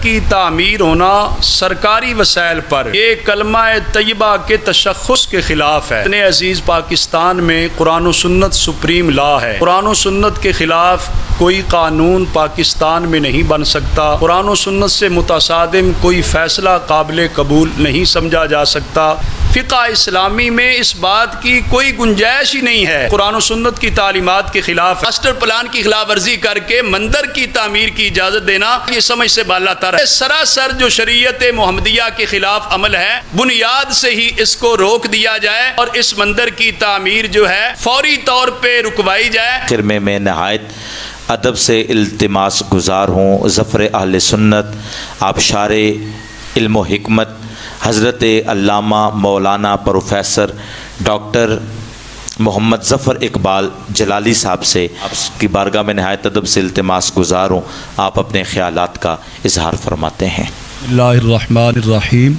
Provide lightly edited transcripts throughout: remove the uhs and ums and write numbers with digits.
کی تعمیر ہونا سرکاری وسائل پر یہ کلمہ طیبہ کے تشخص کے خلاف ہے۔ اپنے عزیز پاکستان میں قرآن و سنت سپریم لا ہے۔ قرآن و سنت کے خلاف کوئی قانون پاکستان میں نہیں بن سکتا۔ قرآن و سنت سے متصادم کوئی فیصلہ قابل قبول نہیں سمجھا جا سکتا۔ فقہ اسلامی میں اس بات کی کوئی گنجائش ہی نہیں ہے۔ قرآن و سنت کی تعلیمات کے خلاف ماسٹر پلان کی خلاف ورزی کر کے مندر کی تعمیر کی اجازت دینا یہ سمجھ سے بالاتر ہے۔ سراسر جو شریعت محمدیہ کے خلاف عمل ہے، بنیاد سے ہی اس کو روک دیا جائے اور اس مندر کی تعمیر جو ہے فوری طور پہ رکوائی جائے۔ آخر میں نہایت ادب سے التماس گزار ہوں ظفر اہل سنت آبشار علم و حکمت حضرت علامہ مولانا پروفیسر ڈاکٹر محمد ظفر اقبال جلالی صاحب سے آپ کی بارگاہ میں نہایت ادب سے التماس گزار ہوں، آپ اپنے خیالات کا اظہار فرماتے ہیں۔ اللہ الرحمن الرحیم،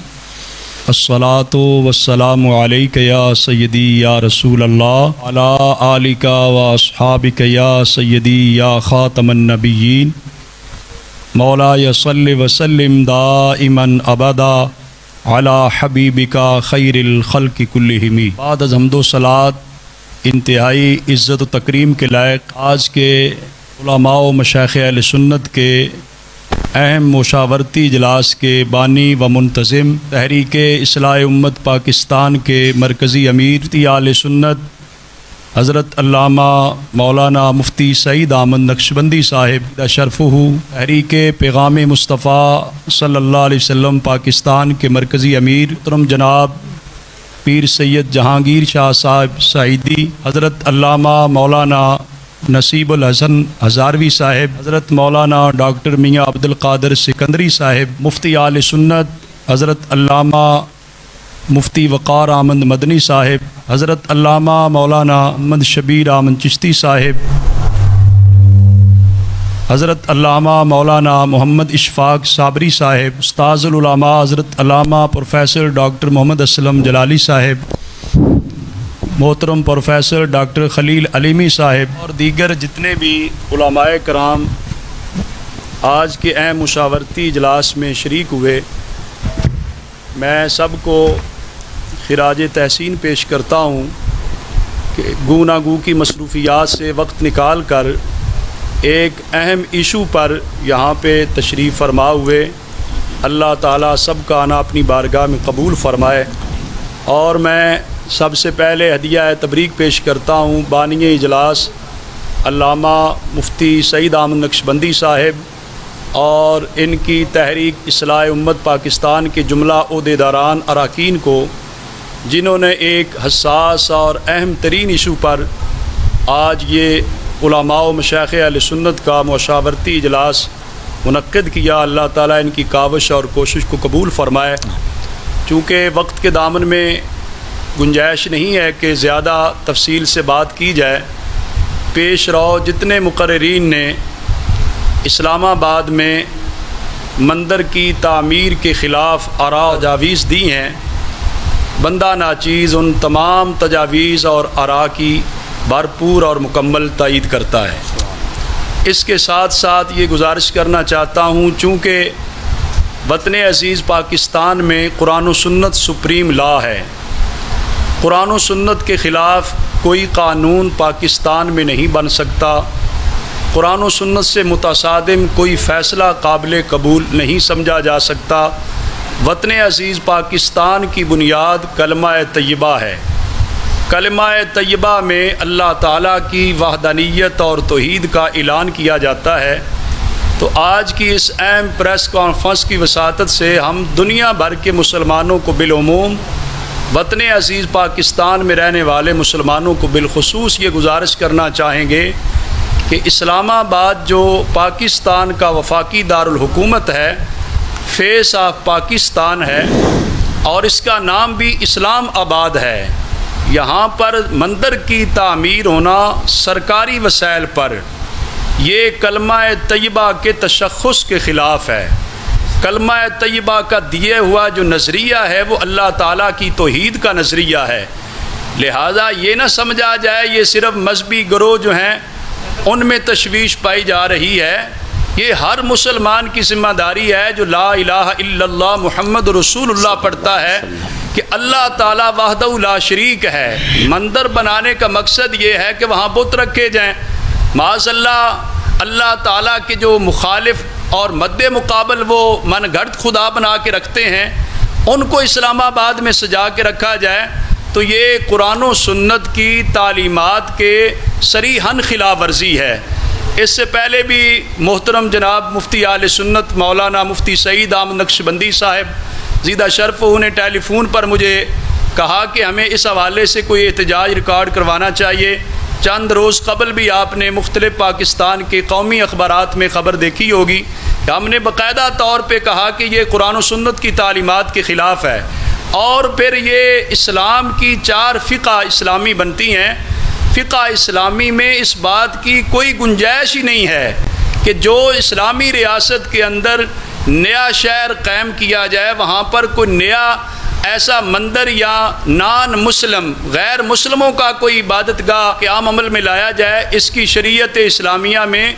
الصلاۃ والسلام علیک یا سیدی یا رسول اللہ علی آلک و اصحابک یا سیدی یا خاتم النبیین مولا صلی وسلم دائما ابدا علی حبیبک خیر الخلق کلہم۔ بعد از حمد و صلوات انتہائی عزت و تکریم کے لائق آج کے علماء و مشائخ اہل سنت کے اہم مشاورتی اجلاس کے بانی و منتظم تحریک اصلاح امت پاکستان کے مرکزی امیر اہل سنت حضرت علامہ مولانا مفتی سعید احمد نقشبندی صاحب شرفہ، تحریک پیغام مصطفیٰ صلی اللہ علیہ وسلم پاکستان کے مرکزی امیر محترم جناب پیر سید جہانگیر شاہ صاحب سعیدی، حضرت علامہ مولانا نصیب الحسن ہزاروی صاحب، حضرت مولانا ڈاکٹر میاں عبد القادر سکندری صاحب، مفتی اہل سنت حضرت علامہ مفتی وقار احمد مدنی صاحب، حضرت علامہ مولانا محمد شبیر احمد چشتی صاحب، حضرت علامہ مولانا محمد اشفاق صابری صاحب، استاذ العلماء حضرت علامہ پروفیسر ڈاکٹر محمد اسلم جلالی صاحب، محترم پروفیسر ڈاکٹر خلیل علیمی صاحب اور دیگر جتنے بھی علماء کرام آج کے اہم مشاورتی اجلاس میں شریک ہوئے، میں سب کو خراج تحسین پیش کرتا ہوں کہ گوناگو کی مصروفیات سے وقت نکال کر ایک اہم ایشو پر یہاں پہ تشریف فرما ہوئے۔ اللہ تعالیٰ سب کا آنا اپنی بارگاہ میں قبول فرمائے، اور میں سب سے پہلے ہدیہ تبریک پیش کرتا ہوں بانی اجلاس علامہ مفتی سعید احمد نقشبندی صاحب اور ان کی تحریک اصلاح امت پاکستان کے جملہ عہدیداران اراکین کو، جنہوں نے ایک حساس اور اہم ترین ایشو پر آج یہ علماء و مشائخ اہل سنت کا مشاورتی اجلاس منعقد کیا۔ اللہ تعالیٰ ان کی کاوش اور کوشش کو قبول فرمائے۔ چونکہ وقت کے دامن میں گنجائش نہیں ہے کہ زیادہ تفصیل سے بات کی جائے، پیش رو جتنے مقررین نے اسلام آباد میں مندر کی تعمیر کے خلاف آراء و تجاویز دی ہیں، بندہ ناچیز ان تمام تجاویز اور آراء کی بھرپور اور مکمل تائید کرتا ہے۔ اس کے ساتھ ساتھ یہ گزارش کرنا چاہتا ہوں، چونکہ وطن عزیز پاکستان میں قرآن و سنت سپریم لا ہے، قرآن و سنت کے خلاف کوئی قانون پاکستان میں نہیں بن سکتا، قرآن و سنت سے متصادم کوئی فیصلہ قابل قبول نہیں سمجھا جا سکتا۔ وطن عزیز پاکستان کی بنیاد کلمہ طیبہ ہے۔ کلمہ طیبہ میں اللہ تعالیٰ کی وحدانیت اور توحید کا اعلان کیا جاتا ہے۔ تو آج کی اس اہم پریس کانفرنس کی وساطت سے ہم دنیا بھر کے مسلمانوں کو بالعموم، وطن عزیز پاکستان میں رہنے والے مسلمانوں کو بالخصوص یہ گزارش کرنا چاہیں گے کہ اسلام آباد جو پاکستان کا وفاقی دارالحکومت ہے، فیس آف پاکستان ہے، اور اس کا نام بھی اسلام آباد ہے، یہاں پر مندر کی تعمیر ہونا سرکاری وسائل پر یہ کلمہ طیبہ کے تشخص کے خلاف ہے۔ کلمہ طیبہ کا دیے ہوا جو نظریہ ہے وہ اللہ تعالیٰ کی توحید کا نظریہ ہے، لہٰذا یہ نہ سمجھا جائے یہ صرف مذہبی گروہ جو ہیں ان میں تشویش پائی جا رہی ہے۔ یہ ہر مسلمان کی ذمہ داری ہے جو لا الہ الا اللہ محمد رسول اللہ پڑھتا ہے کہ اللہ تعالیٰ وحدہ لا شریک ہے۔ مندر بنانے کا مقصد یہ ہے کہ وہاں بت رکھے جائیں۔ معاذ اللہ تعالیٰ کے جو مخالف اور مد مقابل وہ من گھڑت خدا بنا کے رکھتے ہیں، ان کو اسلام آباد میں سجا کے رکھا جائے تو یہ قرآن و سنت کی تعلیمات کے صریحاً خلاف ورزی ہے۔ اس سے پہلے بھی محترم جناب مفتی اہل سنت مولانا مفتی سعید احمد نقشبندی صاحب زیدہ شرف انہیں ٹیلی فون پر مجھے کہا کہ ہمیں اس حوالے سے کوئی احتجاج ریکارڈ کروانا چاہیے۔ چند روز قبل بھی آپ نے مختلف پاکستان کے قومی اخبارات میں خبر دیکھی ہوگی کہ ہم نے باقاعدہ طور پہ کہا کہ یہ قرآن و سنت کی تعلیمات کے خلاف ہے، اور پھر یہ اسلام کی 4 فقہ اسلامی بنتی ہیں۔ فقہ اسلامی میں اس بات کی کوئی گنجائش ہی نہیں ہے کہ جو اسلامی ریاست کے اندر نیا شہر قائم کیا جائے وہاں پر کوئی نیا ایسا مندر یا نان مسلم غیر مسلموں کا کوئی عبادت گاہ قیام عمل میں لایا جائے، اس کی شریعت اسلامیہ میں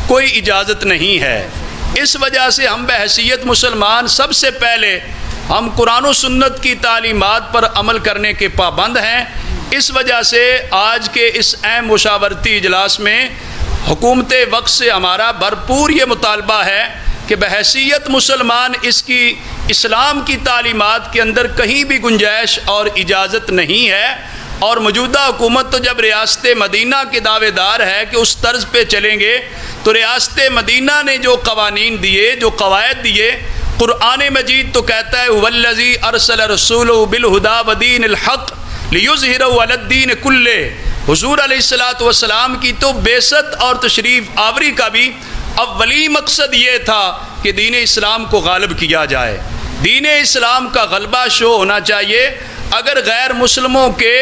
کوئی اجازت نہیں ہے۔ اس وجہ سے ہم بحیثیت مسلمان سب سے پہلے ہم قرآن و سنت کی تعلیمات پر عمل کرنے کے پابند ہیں۔ اس وجہ سے آج کے اس اہم مشاورتی اجلاس میں حکومت وقت سے ہمارا بھرپور یہ مطالبہ ہے کہ بحیثیت مسلمان اس کی اسلام کی تعلیمات کے اندر کہیں بھی گنجائش اور اجازت نہیں ہے، اور موجودہ حکومت تو جب ریاست مدینہ کے دعوے دار ہے کہ اس طرز پہ چلیں گے، تو ریاست مدینہ نے جو قوانین دیے، جو قواعد دیے، قرآن مجید تو کہتا ہے والذی ارسل رسولہ بالہدی ودین الحق لیظہرہ علی الدین کلہ۔ حضور علیہ السلام کی تو بعثت اور تشریف آوری کا بھی اولی مقصد یہ تھا کہ دین اسلام کو غالب کیا جائے۔ دین اسلام کا غلبہ شو ہونا چاہیے۔ اگر غیر مسلموں کے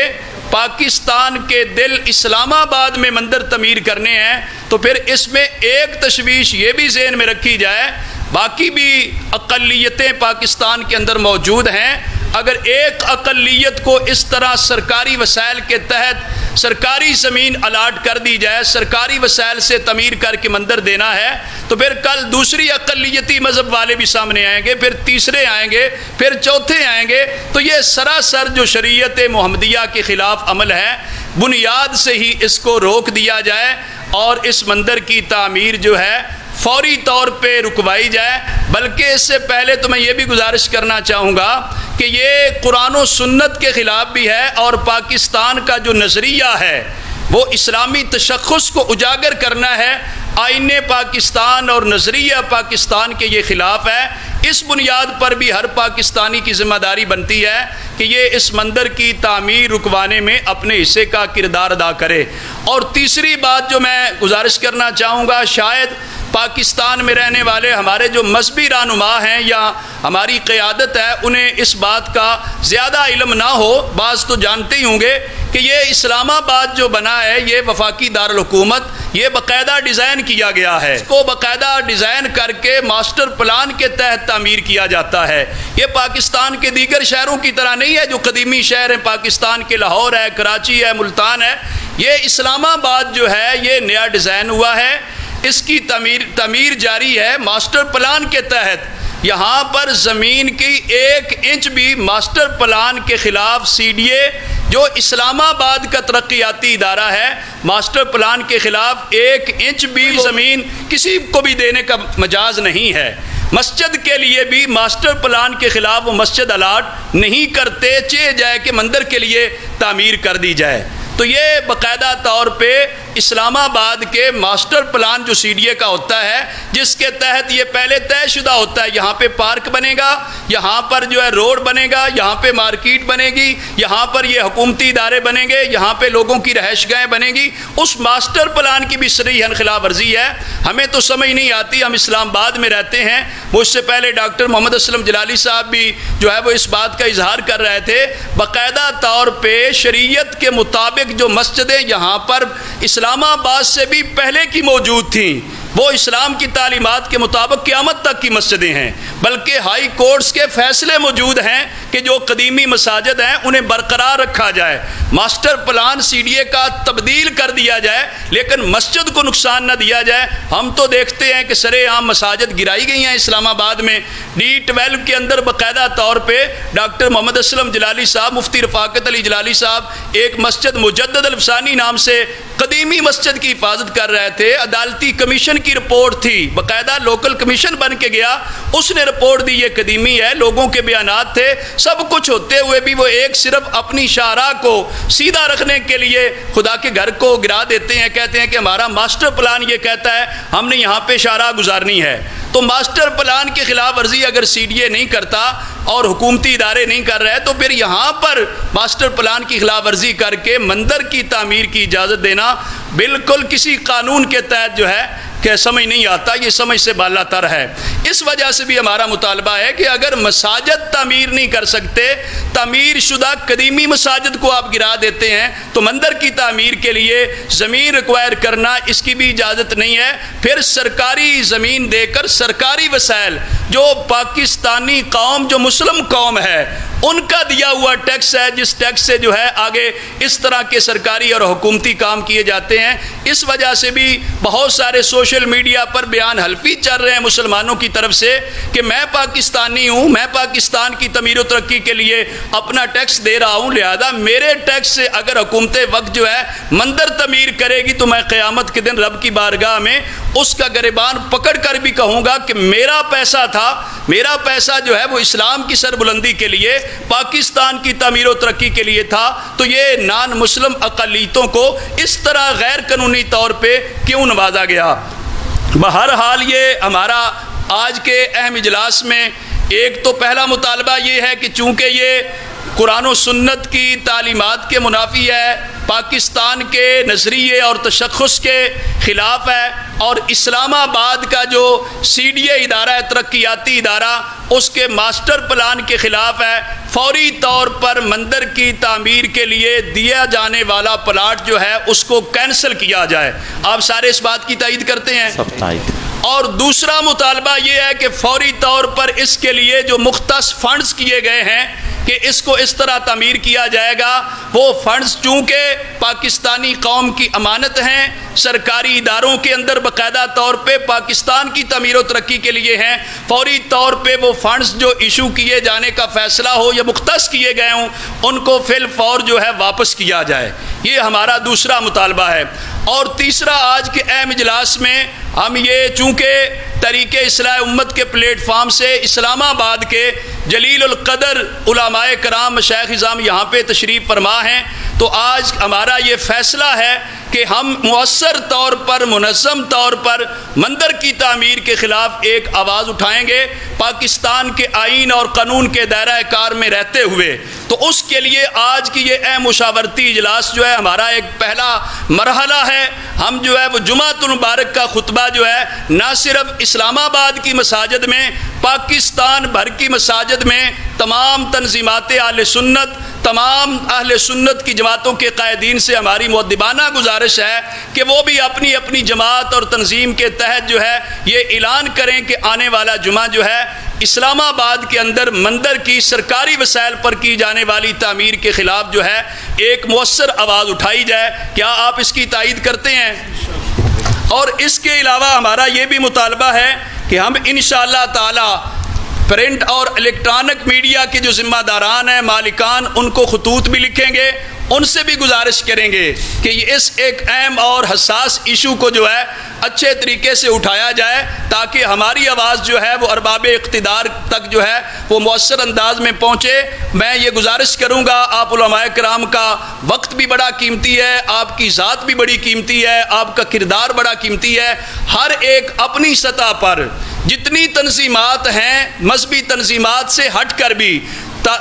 پاکستان کے دل اسلام آباد میں مندر تعمیر کرنے ہیں تو پھر اس میں ایک تشویش یہ بھی ذہن میں رکھی جائے، باقی بھی اقلیتیں پاکستان کے اندر موجود ہیں، اگر ایک اقلیت کو اس طرح سرکاری وسائل کے تحت سرکاری زمین الاٹ کر دی جائے، سرکاری وسائل سے تعمیر کر کے مندر دینا ہے، تو پھر کل دوسری اقلیتی مذہب والے بھی سامنے آئیں گے، پھر تیسرے آئیں گے، پھر چوتھے آئیں گے، تو یہ سراسر جو شریعت محمدیہ کے خلاف عمل ہے، بنیاد سے ہی اس کو روک دیا جائے اور اس مندر کی تعمیر جو ہے فوری طور پہ رکوائی جائے۔ بلکہ اس سے پہلے تو میں یہ بھی گزارش کرنا چاہوں گا کہ یہ قرآن و سنت کے خلاف بھی ہے، اور پاکستان کا جو نظریہ ہے وہ اسلامی تشخص کو اجاگر کرنا ہے، آئین پاکستان اور نظریہ پاکستان کے یہ خلاف ہے۔ اس بنیاد پر بھی ہر پاکستانی کی ذمہ داری بنتی ہے کہ یہ اس مندر کی تعمیر رکوانے میں اپنے حصے کا کردار ادا کرے۔ اور تیسری بات جو میں گزارش کرنا چاہوں گا، شاید پاکستان میں رہنے والے ہمارے جو مذہبی رہنما ہیں یا ہماری قیادت ہے انہیں اس بات کا زیادہ علم نہ ہو، بعض تو جانتے ہی ہوں گے کہ یہ اسلام آباد جو بنا ہے یہ وفاقی دارالحکومت یہ باقاعدہ ڈیزائن کیا گیا ہے، اس کو باقاعدہ ڈیزائن کر کے ماسٹر پلان کے تحت تعمیر کیا جاتا ہے۔ یہ پاکستان کے دیگر شہروں کی طرح نہیں ہے جو قدیمی شہر ہیں پاکستان کے، لاہور ہے، کراچی ہے، ملتان ہے۔ یہ اسلام آباد جو ہے یہ نیا ڈیزائن ہوا ہے، اس کی تعمیر جاری ہے ماسٹر پلان کے تحت۔ یہاں پر زمین کی 1 انچ بھی ماسٹر پلان کے خلاف سی ڈی اے جو اسلام آباد کا ترقیاتی ادارہ ہے، ماسٹر پلان کے خلاف 1 انچ بھی زمین کسی کو بھی دینے کا مجاز نہیں ہے۔ مسجد کے لیے بھی ماسٹر پلان کے خلاف وہ مسجد الاٹ نہیں کرتے، چاہے جائے کہ مندر کے لیے تعمیر کر دی جائے۔ تو یہ باقاعدہ طور پہ اسلام آباد کے ماسٹر پلان جو سی ڈی اے کا ہوتا ہے، جس کے تحت یہ پہلے طے شدہ ہوتا ہے یہاں پہ پارک بنے گا، یہاں پر جو ہے روڈ بنے گا، یہاں پہ مارکیٹ بنے گی، یہاں پر یہ حکومتی ادارے بنیں گے، یہاں پہ لوگوں کی رہائش گاہیں بنیں گی۔ اس ماسٹر پلان کی بھی صریحاً خلاف ورزی ہے۔ ہمیں تو سمجھ نہیں آتی، ہم اسلام آباد میں رہتے ہیں، مجھ سے پہلے ڈاکٹر محمد اسلم جلالی صاحب بھی جو ہے وہ اس بات کا اظہار کر رہے تھے، باقاعدہ طور پہ شریعت کے مطابق جو مسجدیں یہاں پر اسلام آباد سے بھی پہلے کی موجود تھیں، وہ اسلام کی تعلیمات کے مطابق قیامت تک کی مسجدیں ہیں، بلکہ ہائی کورٹس کے فیصلے موجود ہیں کہ جو قدیمی مساجد ہیں انہیں برقرار رکھا جائے، ماسٹر پلان CDA کا تبدیل کر دیا جائے، لیکن مسجد کو نقصان نہ دیا جائے۔ ہم تو دیکھتے ہیں کہ سرے عام مساجد گرائی گئی ہیں اسلام آباد میں۔ D12 کے اندر باقاعدہ طور پہ ڈاکٹر محمد اسلم جلالی صاحب، مفتی رفاقت علی جلالی صاحب ایک مسجد مجدد الفسانی نام سے قدیمی مسجد کی حفاظت کر رہے تھے۔ عدالتی کمیشن کی رپورٹ تھی، باقاعدہ لوکل کمیشن بن کے گیا، اس نے رپورٹ دی یہ قدیمی ہے، لوگوں کے بیانات تھے، سب کچھ ہوتے ہوئے بھی وہ ایک صرف اپنی شاہراہ کو سیدھا رکھنے کے لیے خدا کے گھر کو گرا دیتے ہیں، کہتے ہیں کہ ہمارا ماسٹر پلان یہ کہتا ہے ہم نے یہاں پہ شاہراہ گزارنی ہے۔ تو ماسٹر پلان کی خلاف ورزی اگر CDA نہیں کرتا اور حکومتی ادارے نہیں کر رہے تو پھر یہاں پر ماسٹر پلان کی خلاف ورزی کر کے مندر کی تعمیر کی اجازت دینا بالکل کسی قانون کے تحت جو ہے کہ سمجھ نہیں آتا، یہ سمجھ سے بالا تر ہے۔ اس وجہ سے بھی ہمارا مطالبہ ہے کہ اگر مساجد تعمیر نہیں کر سکتے، تعمیر شدہ قدیمی مساجد کو آپ گرا دیتے ہیں تو مندر کی تعمیر کے لیے زمین ریکوائر کرنا اس کی بھی اجازت نہیں ہے۔ پھر سرکاری زمین دے کر سرکاری وسائل جو پاکستانی قوم، جو مسلم قوم ہے، ان کا دیا ہوا ٹیکس ہے، جس ٹیکس سے جو ہے آگے اس طرح کے سرکاری اور حکومتی کام کیے جاتے ہیں۔ اس وجہ سے بھی بہت سارے سوشل میڈیا پر بیان حلفی چل رہے ہیں مسلمانوں کی طرف سے کہ میں پاکستانی ہوں، میں پاکستان کی تعمیر و ترقی کے لیے اپنا ٹیکس دے رہا ہوں، لہذا میرے ٹیکس سے اگر حکومت وقت جو ہے مندر تعمیر کرے گی تو میں قیامت کے دن رب کی بارگاہ میں اس کا گریبان پکڑ کر بھی کہوں گا کہ میرا پیسہ تھا، میرا پیسہ جو ہے وہ اسلام کی سربلندی کے لیے، پاکستان کی تعمیر و ترقی کے لیے تھا، تو یہ نان مسلم اقلیتوں کو اس طرح غیر قانونی طور پہ کیوں نوازا گیا؟ بہرحال یہ ہمارا آج کے اہم اجلاس میں ایک تو پہلا مطالبہ یہ ہے کہ چونکہ یہ قرآن و سنت کی تعلیمات کے منافی ہے، پاکستان کے نظریے اور تشخص کے خلاف ہے، اور اسلام آباد کا جو CDA ادارہ ہے، ترقیاتی ادارہ، اس کے ماسٹر پلان کے خلاف ہے، فوری طور پر مندر کی تعمیر کے لیے دیا جانے والا پلاٹ جو ہے اس کو کینسل کیا جائے۔ آپ سارے اس بات کی تائید کرتے ہیں؟ سب تائید۔ اور دوسرا مطالبہ یہ ہے کہ فوری طور پر اس کے لیے جو مختص فنڈز کیے گئے ہیں کہ اس کو اس طرح تعمیر کیا جائے گا، وہ فنڈز چونکہ پاکستانی قوم کی امانت ہیں، سرکاری اداروں کے اندر باقاعدہ طور پہ پاکستان کی تعمیر و ترقی کے لیے ہیں، فوری طور پہ وہ فنڈز جو ایشو کیے جانے کا فیصلہ ہو یا مختص کیے گئے ہوں ان کو فی الفور جو ہے واپس کیا جائے۔ یہ ہمارا دوسرا مطالبہ ہے۔ اور تیسرا، آج کے اہم اجلاس میں ہم یہ چونکہ تحریک اصلاح امت کے پلیٹ فارم سے اسلام آباد کے جلیل القدر علماء کرام مشائخ اعظام یہاں پہ تشریف فرما ہیں، تو آج ہمارا یہ فیصلہ ہے کہ ہم مؤثر طور پر، منظم طور پر مندر کی تعمیر کے خلاف ایک آواز اٹھائیں گے، پاکستان کے آئین اور قانون کے دائرہ کار میں رہتے ہوئے۔ تو اس کے لیے آج کی یہ اہم مشاورتی اجلاس جو ہے ہمارا ایک پہلا مرحلہ ہے۔ ہم جو ہے وہ جمعۃ المبارک کا خطبہ جو ہے نہ صرف اسلام آباد کی مساجد میں، پاکستان بھر کی مساجد میں تمام تنظیمات اہل سنت، تمام اہل سنت کی جماعتوں کے قائدین سے ہماری مؤدبانہ گزارش ہے کہ وہ بھی اپنی اپنی جماعت اور تنظیم کے تحت جو ہے یہ اعلان کریں کہ آنے والا جمعہ جو ہے اسلام آباد کے اندر مندر کی سرکاری وسائل پر کی جانے والی تعمیر کے خلاف جو ہے ایک مؤثر آواز اٹھائی جائے۔ کیا آپ اس کی تائید کرتے ہیں؟ اور اس کے علاوہ ہمارا یہ بھی مطالبہ ہے کہ ہم انشاءاللہ تعالی پرنٹ اور الیکٹرانک میڈیا کے جو ذمہ داران ہیں، مالکان، ان کو خطوط بھی لکھیں گے، ان سے بھی گزارش کریں گے کہ اس ایک اہم اور حساس ایشو کو جو ہے اچھے طریقے سے اٹھایا جائے تاکہ ہماری آواز جو ہے وہ ارباب اقتدار تک جو ہے وہ مؤثر انداز میں پہنچے۔ میں یہ گزارش کروں گا، آپ علماء کرام کا وقت بھی بڑا قیمتی ہے، آپ کی ذات بھی بڑی قیمتی ہے، آپ کا کردار بڑا قیمتی ہے، ہر ایک اپنی سطح پر جتنی تنظیمات ہیں، مذہبی تنظیمات سے ہٹ کر بھی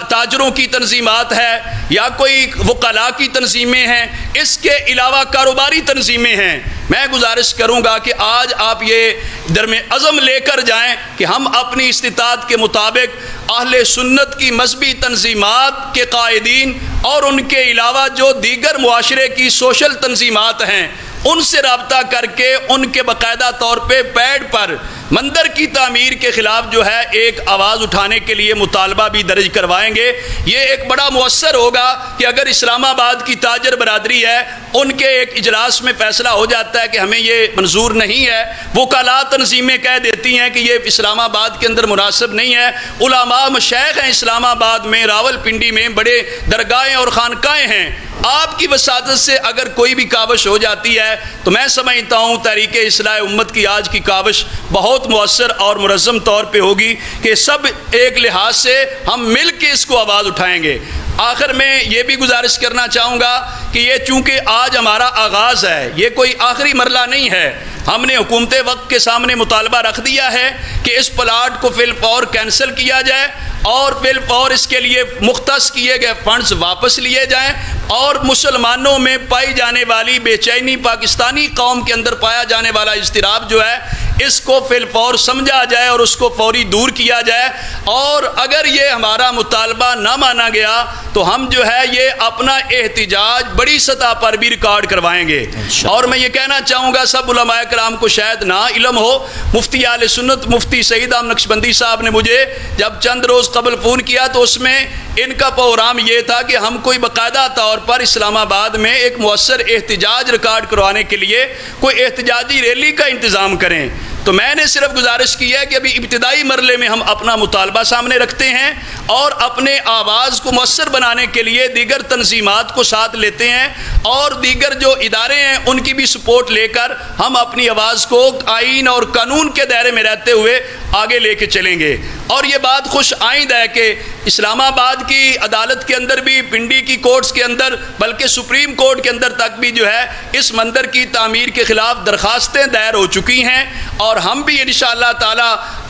تاجروں کی تنظیمات ہے یا کوئی وکلاء کی تنظیمیں ہیں، اس کے علاوہ کاروباری تنظیمیں ہیں، میں گزارش کروں گا کہ آج آپ یہ درم عزم لے کر جائیں کہ ہم اپنی استطاعت کے مطابق اہل سنت کی مذہبی تنظیمات کے قائدین اور ان کے علاوہ جو دیگر معاشرے کی سوشل تنظیمات ہیں ان سے رابطہ کر کے ان کے باقاعدہ طور پہ پیڈ پر مندر کی تعمیر کے خلاف جو ہے ایک آواز اٹھانے کے لیے مطالبہ بھی درج کروائیں گے۔ یہ ایک بڑا مؤثر ہوگا کہ اگر اسلام آباد کی تاجر برادری ہے، ان کے ایک اجلاس میں فیصلہ ہو جاتا ہے کہ ہمیں یہ منظور نہیں ہے، وکلاء تنظیمیں کہہ دیتی ہیں کہ یہ اسلام آباد کے اندر مناسب نہیں ہے، علماء مشائخ ہیں اسلام آباد میں، راول پنڈی میں بڑے درگاہیں اور خانقاہیں ہیں، آپ کی وساطت سے اگر کوئی بھی کاوش ہو جاتی ہے تو میں سمجھتا ہوں تحریک اصلاح امت کی آج کی کاوش بہت مؤثر اور منظم طور پہ ہوگی کہ سب ایک لحاظ سے ہم مل کے اس کو آواز اٹھائیں گے۔ آخر میں یہ بھی گزارش کرنا چاہوں گا کہ یہ چونکہ آج ہمارا آغاز ہے، یہ کوئی آخری مرحلہ نہیں ہے، ہم نے حکومت وقت کے سامنے مطالبہ رکھ دیا ہے کہ اس پلاٹ کو فی الفور کینسل کیا جائے اور فی الفور اس کے لیے مختص کیے گئے فنڈز واپس لیے جائیں، اور مسلمانوں میں پائی جانے والی بے چینی، پاکستانی قوم کے اندر پایا جانے والا اضطراب جو ہے اس کو فی الفور سمجھا جائے اور اس کو فوری دور کیا جائے، اور اگر یہ ہمارا مطالبہ نہ مانا گیا تو ہم جو ہے یہ اپنا احتجاج بڑی سطح پر بھی ریکارڈ کروائیں گے۔ اور میں یہ کہنا چاہوں گا سب علماء کرام کو شاید نہ علم ہو، مفتی اہل سنت مفتی سعید احمد نقشبندی صاحب نے مجھے جب چند روز قبل فون کیا تو اس میں ان کا پروگرام یہ تھا کہ ہم کوئی باقاعدہ طور پر اسلام آباد میں ایک مؤثر احتجاج ریکارڈ کروانے کے لیے کوئی احتجاجی ریلی کا انتظام کریں۔ تو میں نے صرف گزارش کی ہے کہ ابھی ابتدائی مرحلے میں ہم اپنا مطالبہ سامنے رکھتے ہیں اور اپنے آواز کو مؤثر بنانے کے لیے دیگر تنظیمات کو ساتھ لیتے ہیں اور دیگر جو ادارے ہیں ان کی بھی سپورٹ لے کر ہم اپنی آواز کو آئین اور قانون کے دائرے میں رہتے ہوئے آگے لے کے چلیں گے۔ اور یہ بات خوش آئند ہے کہ اسلام آباد کی عدالت کے اندر بھی، پنڈی کی کورٹس کے اندر، بلکہ سپریم کورٹ کے اندر تک بھی جو ہے اس مندر کی تعمیر کے خلاف درخواستیں دائر ہو چکی ہیں، اور ہم بھی انشاءاللہ تعالی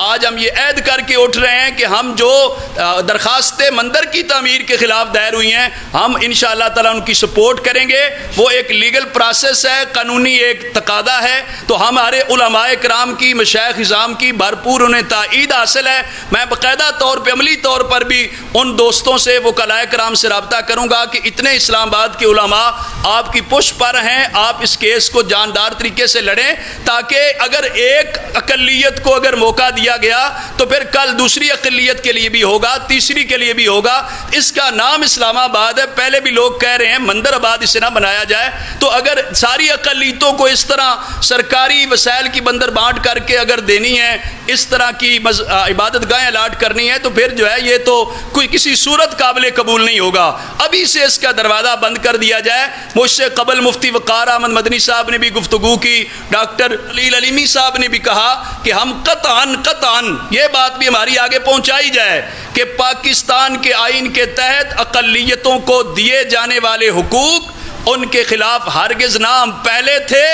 آج ہم یہ عہد کر کے اٹھ رہے ہیں کہ ہم جو درخواستیں مندر کی تعمیر کے خلاف دائر ہوئی ہیں ہم انشاءاللہ تعالی ان کی سپورٹ کریں گے۔ وہ ایک لیگل پروسیس ہے، قانونی ایک تقاضا ہے، تو ہمارے علماء کرام کی، مشائخ نظام کی بھرپور انہیں تائید حاصل ہے۔ میں باقاعدہ طور پہ عملی طور پر بھی ان دوستوں سے، وکلاء کرام سے رابطہ کروں گا کہ اتنے اسلام آباد کے علماء آپ کی پشت پر ہیں، آپ اس کیس کو جاندار طریقے سے لڑیں، تاکہ اگر ایک اقلیت کو اگر موقع دیا گیا تو پھر کل دوسری اقلیت کے لیے بھی ہوگا، تیسری کے لیے بھی ہوگا۔ اس کا نام اسلام آباد ہے، پہلے بھی لوگ کہہ رہے ہیں مندر آباد اسے نہ بنایا جائے، تو اگر ساری اقلیتوں کو اس طرح سرکاری وسائل کی بندر بانٹ کر کے اگر دینی ہے، اس طرح کی عبادت گاہیں الاٹ کرنی ہے، تو پھر جو ہے یہ تو کوئی کسی صورت قابل قبول نہیں ہوگا۔ ابھی سے اس کا دروازہ بند کر دیا جائے۔ مجھ سے قبل مفتی وقار احمد مدنی صاحب نے بھی گفتگو کی، ڈاکٹر علی علیمی صاحب نے بھی کہا کہ ہم قطعاً یہ بات بھی ہماری آگے پہنچائی جائے کہ پاکستان کے آئین کے تحت اقلیتوں کو دیے جانے والے حقوق ان کے خلاف ہرگز نہ ہم پہلے تھے،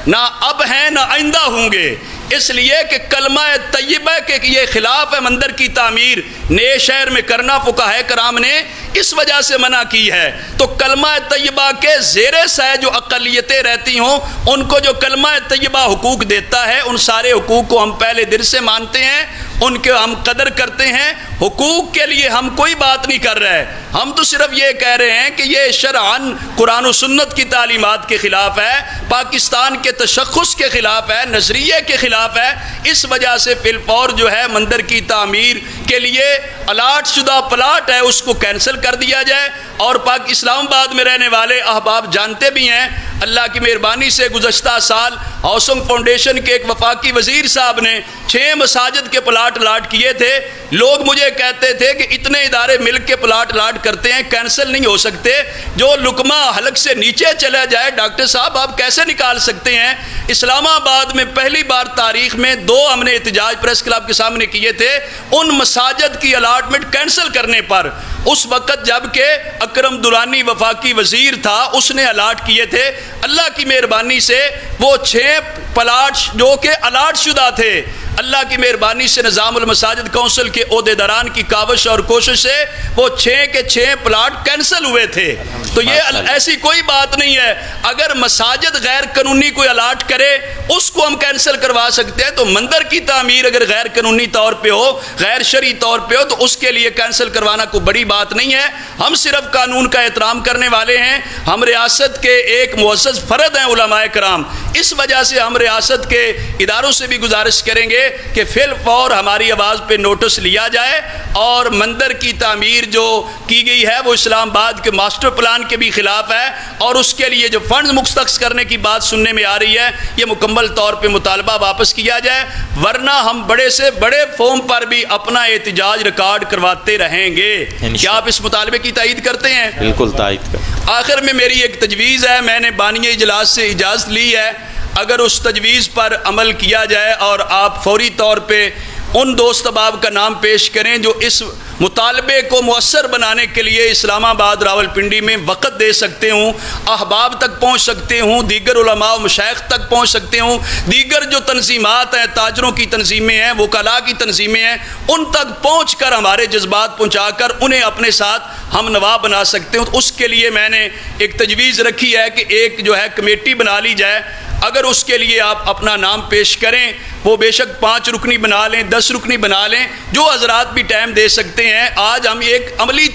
نہ اب ہیں، نہ آئندہ ہوں گے۔ اس لیے کہ کلمہ طیبہ کے یہ خلاف ہے مندر کی تعمیر نئے شہر میں کرنا، فقہائے کرام نے اس وجہ سے منع کی ہے۔ تو کلمہ طیبہ کے زیر سایہ جو اقلیتیں رہتی ہوں ان کو جو کلمہ طیبہ حقوق دیتا ہے، ان سارے حقوق کو ہم پہلے دل سے مانتے ہیں، ان کے ہم قدر کرتے ہیں۔ حقوق کے لیے ہم کوئی بات نہیں کر رہے، ہم تو صرف یہ کہہ رہے ہیں کہ یہ شرعاً قرآن و سنت کی تعلیمات کے خلاف ہے، پاکستان کے تشخص کے خلاف ہے، نظریے کے خلاف ہے۔ اس وجہ سے فی الفور جو ہے مندر کی تعمیر کے لیے الاٹ شدہ پلاٹ ہے اس کو کینسل کر دیا جائے۔ اور پاک اسلام آباد میں رہنے والے احباب جانتے بھی ہیں، اللہ کی مہربانی سے گزشتہ سال ہاؤسنگ فاؤنڈیشن کے ایک وفاقی وزیر صاحب نے 6 مساجد کے پلاٹ الاٹ کیے تھے۔ لوگ مجھے کہتے تھے کہ اتنے ادارے مل کے پلاٹ الاٹ کرتے ہیں، کینسل نہیں ہو سکتے، جو لقمہ حلق سے نیچے چلا جائے ڈاکٹر صاحب آپ کیسے نکال سکتے ہیں؟ اسلام آباد میں پہلی بار تاریخ میں 2 ہم نے احتجاج پریس کلب کے سامنے کیے تھے ان مساجد کی الاٹمنٹ کینسل کرنے پر۔ اس وقت جب کہ اکرم دورانی وفاقی وزیر تھا اس نے الاٹ کیے تھے۔ اللہ کی مہربانی سے وہ 6 پلاٹ جو کہ الاٹ شدہ تھے، اللہ کی مہربانی سے نظام المساجد کونسل کے عہدیداران کی کاوش اور کوشش سے وہ 6 کے 6 پلاٹ کینسل ہوئے تھے۔ تو یہ ایسی کوئی بات نہیں ہے، اگر مساجد غیر قانونی کوئی الاٹ کرے اس کو ہم کینسل کروا سکتے ہیں، تو مندر کی تعمیر اگر غیر قانونی طور پہ ہو، غیر شرعی طور پہ ہو، تو اس کے لیے کینسل کروانا کوئی بڑی بات نہیں ہے۔ ہم صرف قانون کا احترام کرنے والے ہیں، ہم ریاست کے ایک معزز فرد ہیں علماء کرام، اس وجہ سے ہم ریاست کے اداروں سے بھی گزارش کریں گے کہ فی الفور ہماری آواز پہ نوٹس لیا جائے اور مندر کی تعمیر جو کی گئی ہے وہ اسلام آباد کے ماسٹر پلان کے بھی خلاف ہے، اور اس کے لیے جو فنڈز مختص کرنے کی بات سننے میں آ رہی ہے یہ مکمل طور پہ مطالبہ واپس کیا جائے، ورنہ ہم بڑے سے بڑے فورم پر بھی اپنا احتجاج ریکارڈ کرواتے رہیں گے۔ کیا آپ اس مطالبے کی تائید کرتے ہیں؟ بالکل تائید کرتے۔ آخر میں میری ایک تجویز ہے، میں نے بانی اجلاس سے اجازت لی ہے، اگر اس تجویز پر عمل کیا جائے اور آپ فوری طور پہ ان دوست احباب کا نام پیش کریں جو اس مطالبے کو مؤثر بنانے کے لیے اسلام آباد راولپنڈی میں وقت دے سکتے ہوں، احباب تک پہنچ سکتے ہوں، دیگر علماء و مشائخ تک پہنچ سکتے ہوں، دیگر جو تنظیمات ہیں، تاجروں کی تنظیمیں ہیں، وکلاء کی تنظیمیں ہیں، ان تک پہنچ کر ہمارے جذبات پہنچا کر انہیں اپنے ساتھ ہم نوا بنا سکتے ہوں۔ اس کے لیے میں نے ایک تجویز رکھی ہے کہ ایک جو ہے کمیٹی بنا لی جائے، اگر اس کے لیے آپ اپنا نام پیش کریں، وہ بے شک 5 رکنی بنا لیں، 10 رکنی بنا لیں، جو حضرات بھی ٹائم دے سکتے ہیں۔ آج ہم ایک عملی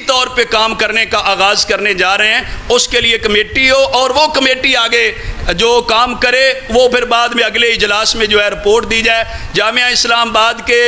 طور پہ کام کرنے کا آغاز کرنے جا رہے ہیں، اس کے لیے کمیٹی ہو، اور وہ کمیٹی آگے جو کام کرے وہ پھر بعد میں اگلے اجلاس میں جو ہے رپورٹ دی جائے۔ جامعہ اسلام آباد کے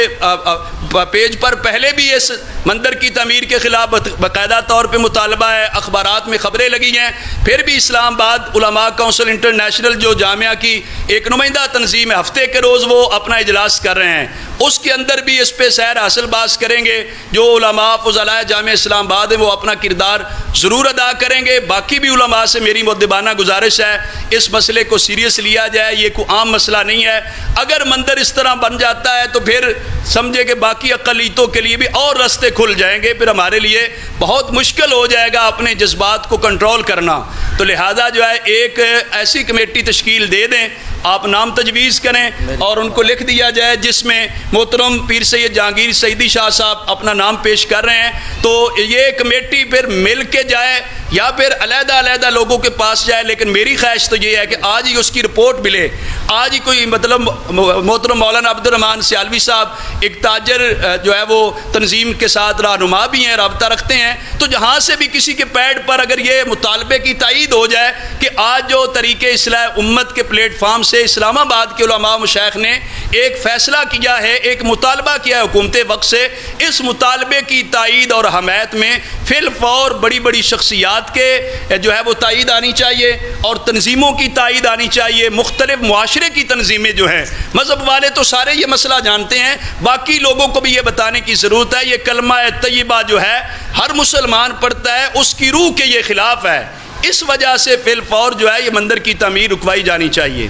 پیج پر پہلے بھی اس مندر کی تعمیر کے خلاف باقاعدہ طور پہ مطالبہ ہے، اخبارات میں خبریں لگی ہیں، پھر بھی اسلام آباد علماء کونسل انٹرنیشنل جو جامعہ کی ایک نمائندہ تنظیم ہے، ہفتے کے روز وہ اپنا اجلاس کر رہے ہیں، اس کے اندر بھی اس پہ سیر حاصل باز کریں گے۔ جو علماء فضلاء جامعہ اسلام آباد ہیں وہ اپنا کردار ضرور ادا کریں گے۔ باقی بھی علماء سے میری مؤدبانہ گزارش ہے اس مسئلے کو سیریس لیا جائے، یہ کوئی عام مسئلہ نہیں ہے۔ اگر مندر اس طرح بن جاتا ہے تو پھر سمجھے کہ باقی اقلیتوں کے لیے بھی اور راستے کھل جائیں گے، پھر ہمارے لیے بہت مشکل ہو جائے گا اپنے جذبات کو کنٹرول کرنا۔ تو لہٰذا جو ہے ایک ایسی کمیٹی تشکیل دے دیں، آپ نام تجویز کریں اور ان کو لکھ دیا جائے، جس میں محترم پیر سید جہانگیر سعیدی شاہ صاحب اپنا نام پیش کر رہے ہیں، تو یہ کمیٹی پھر مل کے جائے یا پھر علیحدہ لوگوں کے پاس جائے۔ لیکن میری خواہش تو یہ ہے کہ آج ہی اس کی رپورٹ ملے، آج ہی کوئی مطلب محترم مولانا عبد الرحمن سیالوی صاحب ایک تاجر جو ہے وہ تنظیم کے ساتھ رہنما بھی ہیں، رابطہ رکھتے ہیں، تو جہاں سے بھی کسی کے پیڈ پر اگر یہ مطالبے کی تائید ہو جائے کہ آج جو طریقے اصلاح امت کے پلیٹ فارم سے اسلام آباد کے علماء مشائخ نے ایک فیصلہ کیا ہے، ایک مطالبہ کیا ہے حکومت وقت سے، اس مطالبے کی تائید اور حمایت میں فی الفور بڑی شخصیات کے جو ہے وہ تائید آنی چاہیے، اور تنظیموں کی تائید آنی چاہیے، مختلف معاشرے کی تنظیمیں جو ہیں، مذہب والے تو سارے یہ مسئلہ جانتے ہیں، باقی لوگوں کو بھی یہ بتانے کی ضرورت ہے۔ یہ کلمہ طیبہ جو ہے ہر مسلمان پڑھتا ہے، اس کی روح کے یہ خلاف ہے، اس وجہ سے فی الفور جو ہے یہ مندر کی تعمیر رکوائی جانی چاہیے۔